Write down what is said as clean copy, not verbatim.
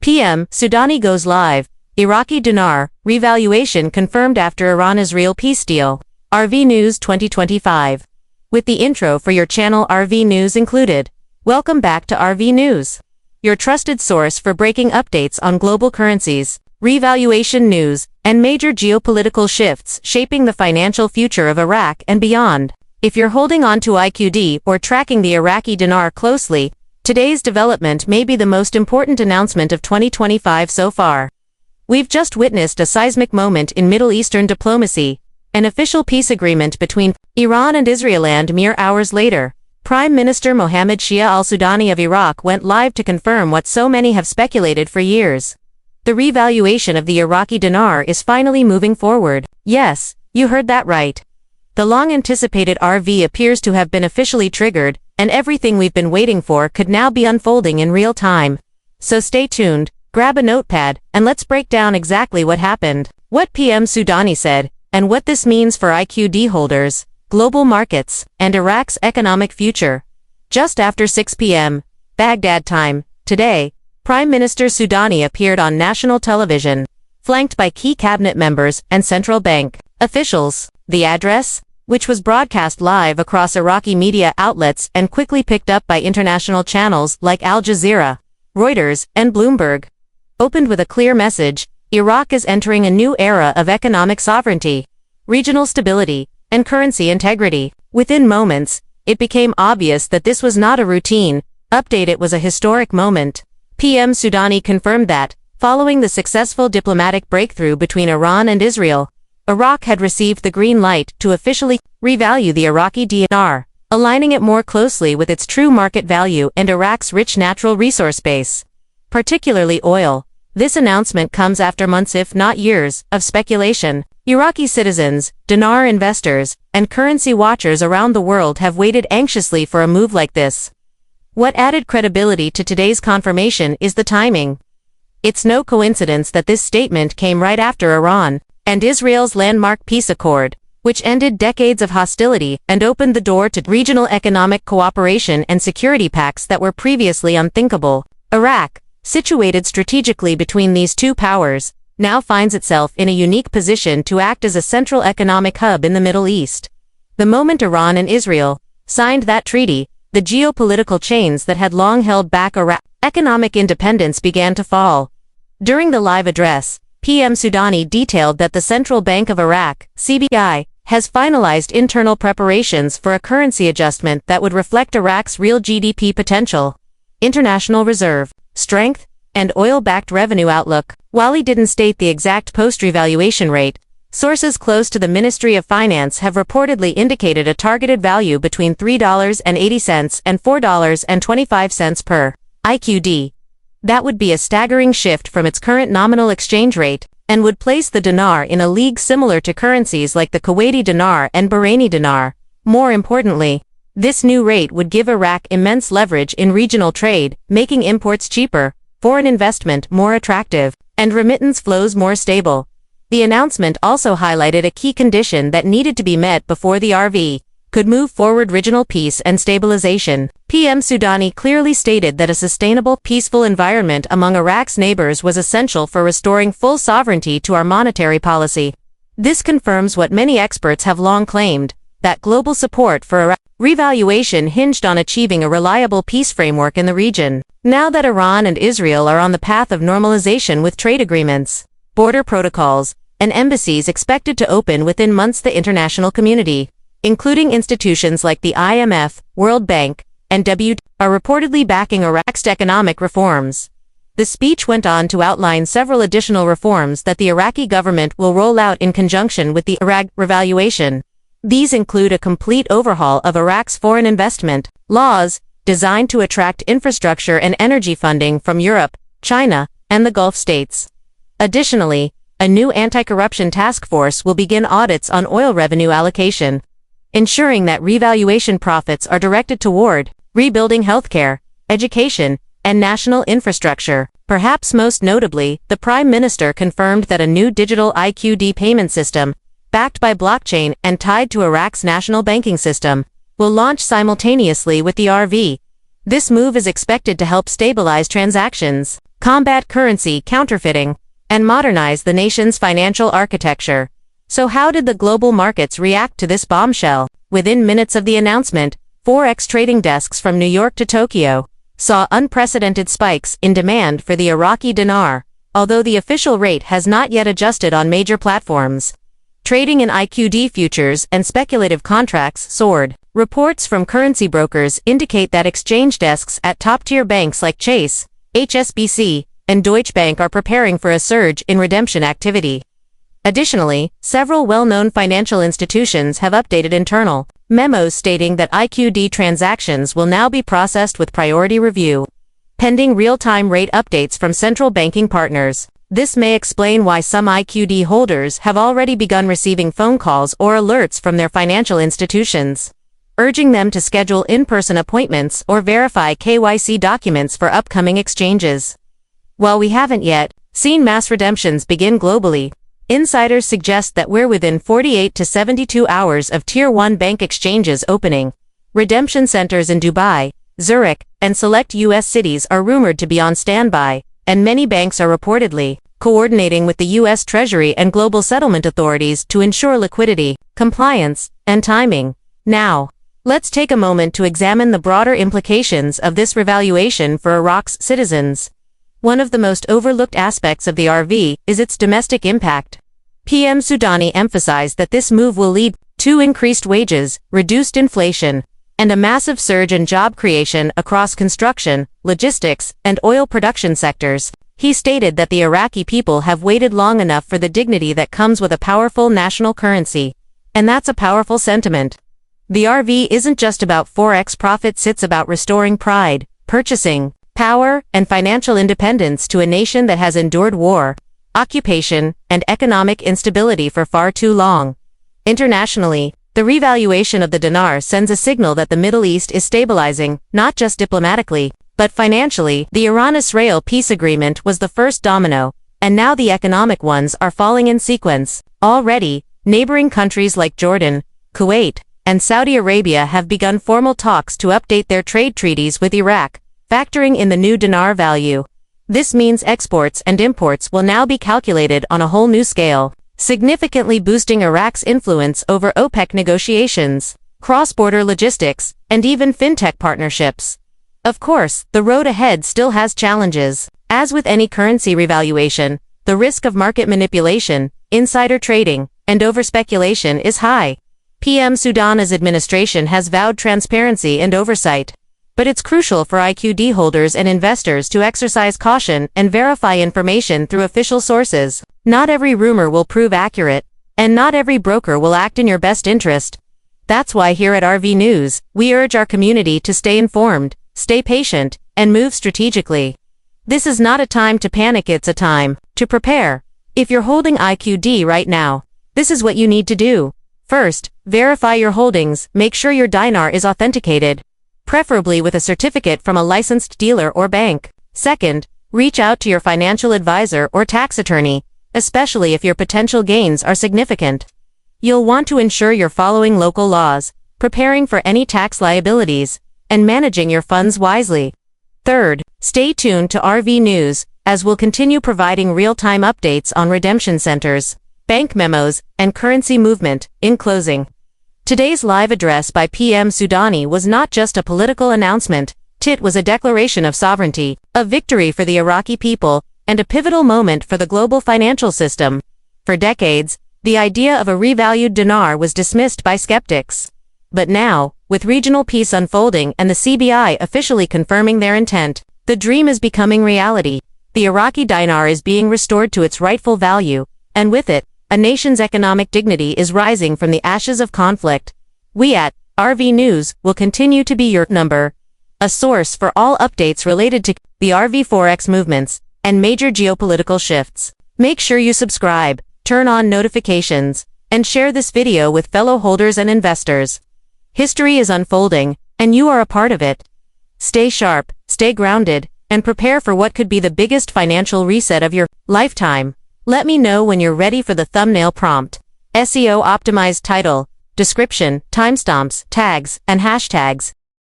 PM, Sudani goes live. Iraqi Dinar, revaluation confirmed after Iran-Israel peace deal. RV News 2025. With the intro for your channel RV News included. Welcome back to RV News, your trusted source for breaking updates on global currencies, revaluation news, and major geopolitical shifts shaping the financial future of Iraq and beyond. If you're holding on to IQD or tracking the Iraqi Dinar closely, today's development may be the most important announcement of 2025 so far. We've just witnessed a seismic moment in Middle Eastern diplomacy, an official peace agreement between Iran and Israel, and mere hours later, Prime Minister Mohammed Shia Al-Sudani of Iraq went live to confirm what so many have speculated for years. The revaluation of the Iraqi dinar is finally moving forward. Yes, you heard that right. The long-anticipated RV appears to have been officially triggered, and everything we've been waiting for could now be unfolding in real time. So stay tuned, grab a notepad, and let's break down exactly what happened, what PM Sudani said, and what this means for IQD holders, global markets, and Iraq's economic future. Just after 6 p.m. Baghdad time, today, Prime Minister Sudani appeared on national television, flanked by key cabinet members and central bank officials. The address, which was broadcast live across Iraqi media outlets and quickly picked up by international channels like Al Jazeera, Reuters, and Bloomberg, opened with a clear message: Iraq is entering a new era of economic sovereignty, regional stability, and currency integrity. Within moments, it became obvious that this was not a routine update, it was a historic moment. PM Sudani confirmed that, following the successful diplomatic breakthrough between Iran and Israel, Iraq had received the green light to officially revalue the Iraqi dinar, aligning it more closely with its true market value and Iraq's rich natural resource base, particularly oil. This announcement comes after months, if not years, of speculation. Iraqi citizens, dinar investors, and currency watchers around the world have waited anxiously for a move like this. What added credibility to today's confirmation is the timing. It's no coincidence that this statement came right after Iran and Israel's landmark peace accord, which ended decades of hostility and opened the door to regional economic cooperation and security pacts that were previously unthinkable. Iraq, situated strategically between these two powers, now finds itself in a unique position to act as a central economic hub in the Middle East. The moment Iran and Israel signed that treaty, the geopolitical chains that had long held back Iraq's economic independence began to fall. During the live address, PM Sudani detailed that the Central Bank of Iraq, CBI, has finalized internal preparations for a currency adjustment that would reflect Iraq's real GDP potential, international reserve strength, and oil-backed revenue outlook. While he didn't state the exact post-revaluation rate, sources close to the Ministry of Finance have reportedly indicated a targeted value between $3.80 and $4.25 per IQD. That would be a staggering shift from its current nominal exchange rate, and would place the dinar in a league similar to currencies like the Kuwaiti dinar and Bahraini dinar. More importantly, this new rate would give Iraq immense leverage in regional trade, making imports cheaper, foreign investment more attractive, and remittance flows more stable. The announcement also highlighted a key condition that needed to be met before the RV could move forward: regional peace and stabilization. PM Sudani clearly stated that a sustainable, peaceful environment among Iraq's neighbors was essential for restoring full sovereignty to our monetary policy. This confirms what many experts have long claimed, that global support for Iraq's revaluation hinged on achieving a reliable peace framework in the region. Now that Iran and Israel are on the path of normalization with trade agreements, border protocols, and embassies expected to open within months, the international community, including institutions like the IMF, World Bank, and WTO, are reportedly backing Iraq's economic reforms. The speech went on to outline several additional reforms that the Iraqi government will roll out in conjunction with the Iraq revaluation. These include a complete overhaul of Iraq's foreign investment laws, designed to attract infrastructure and energy funding from Europe, China, and the Gulf states. Additionally, a new anti-corruption task force will begin audits on oil revenue allocation, ensuring that revaluation profits are directed toward rebuilding healthcare, education, and national infrastructure. Perhaps most notably, the Prime Minister confirmed that a new digital IQD payment system, backed by blockchain and tied to Iraq's national banking system, will launch simultaneously with the RV. This move is expected to help stabilize transactions, combat currency counterfeiting, and modernize the nation's financial architecture. So how did the global markets react to this bombshell? Within minutes of the announcement, Forex trading desks from New York to Tokyo saw unprecedented spikes in demand for the Iraqi dinar, although the official rate has not yet adjusted on major platforms. Trading in IQD futures and speculative contracts soared. Reports from currency brokers indicate that exchange desks at top-tier banks like Chase, HSBC, and Deutsche Bank are preparing for a surge in redemption activity. Additionally, several well-known financial institutions have updated internal memos stating that IQD transactions will now be processed with priority review, pending real-time rate updates from central banking partners. This may explain why some IQD holders have already begun receiving phone calls or alerts from their financial institutions, urging them to schedule in-person appointments or verify KYC documents for upcoming exchanges. While we haven't yet seen mass redemptions begin globally, insiders suggest that we're within 48 to 72 hours of Tier 1 bank exchanges opening. Redemption centers in Dubai, Zurich, and select U.S. cities are rumored to be on standby, and many banks are reportedly coordinating with the U.S. Treasury and global settlement authorities to ensure liquidity, compliance, and timing. Now, let's take a moment to examine the broader implications of this revaluation for Iraq's citizens. One of the most overlooked aspects of the RV is its domestic impact. PM Sudani emphasized that this move will lead to increased wages, reduced inflation, and a massive surge in job creation across construction, logistics, and oil production sectors. He stated that the Iraqi people have waited long enough for the dignity that comes with a powerful national currency. And that's a powerful sentiment. The RV isn't just about Forex profits, it's about restoring pride, purchasing power, and financial independence to a nation that has endured war, occupation, and economic instability for far too long. Internationally, the revaluation of the dinar sends a signal that the Middle East is stabilizing, not just diplomatically, but financially. The Iran-Israel peace agreement was the first domino, and now the economic ones are falling in sequence. Already, neighboring countries like Jordan, Kuwait, and Saudi Arabia have begun formal talks to update their trade treaties with Iraq, factoring in the new dinar value. This means exports and imports will now be calculated on a whole new scale, significantly boosting Iraq's influence over OPEC negotiations, cross-border logistics, and even fintech partnerships. Of course, the road ahead still has challenges. As with any currency revaluation, the risk of market manipulation, insider trading, and overspeculation is high. PM Sudani's administration has vowed transparency and oversight. But it's crucial for IQD holders and investors to exercise caution and verify information through official sources. Not every rumor will prove accurate, and not every broker will act in your best interest. That's why here at RV News, we urge our community to stay informed, stay patient, and move strategically. This is not a time to panic, it's a time to prepare. If you're holding IQD right now, this is what you need to do. First, verify your holdings, make sure your dinar is authenticated, preferably with a certificate from a licensed dealer or bank. Second, reach out to your financial advisor or tax attorney, especially if your potential gains are significant. You'll want to ensure you're following local laws, preparing for any tax liabilities, and managing your funds wisely. Third, stay tuned to RV News, as we'll continue providing real-time updates on redemption centers, bank memos, and currency movement. In closing, today's live address by PM Sudani was not just a political announcement, it was a declaration of sovereignty, a victory for the Iraqi people, and a pivotal moment for the global financial system. For decades, the idea of a revalued dinar was dismissed by skeptics. But now, with regional peace unfolding and the CBI officially confirming their intent, the dream is becoming reality. The Iraqi dinar is being restored to its rightful value, and with it, a nation's economic dignity is rising from the ashes of conflict. We at RV News will continue to be your number, a source for all updates related to the RV Forex movements and major geopolitical shifts. Make sure you subscribe, turn on notifications, and share this video with fellow holders and investors. History is unfolding, and you are a part of it. Stay sharp, stay grounded, and prepare for what could be the biggest financial reset of your lifetime. Let me know when you're ready for the thumbnail prompt. SEO optimized title, description, timestamps, tags, and hashtags.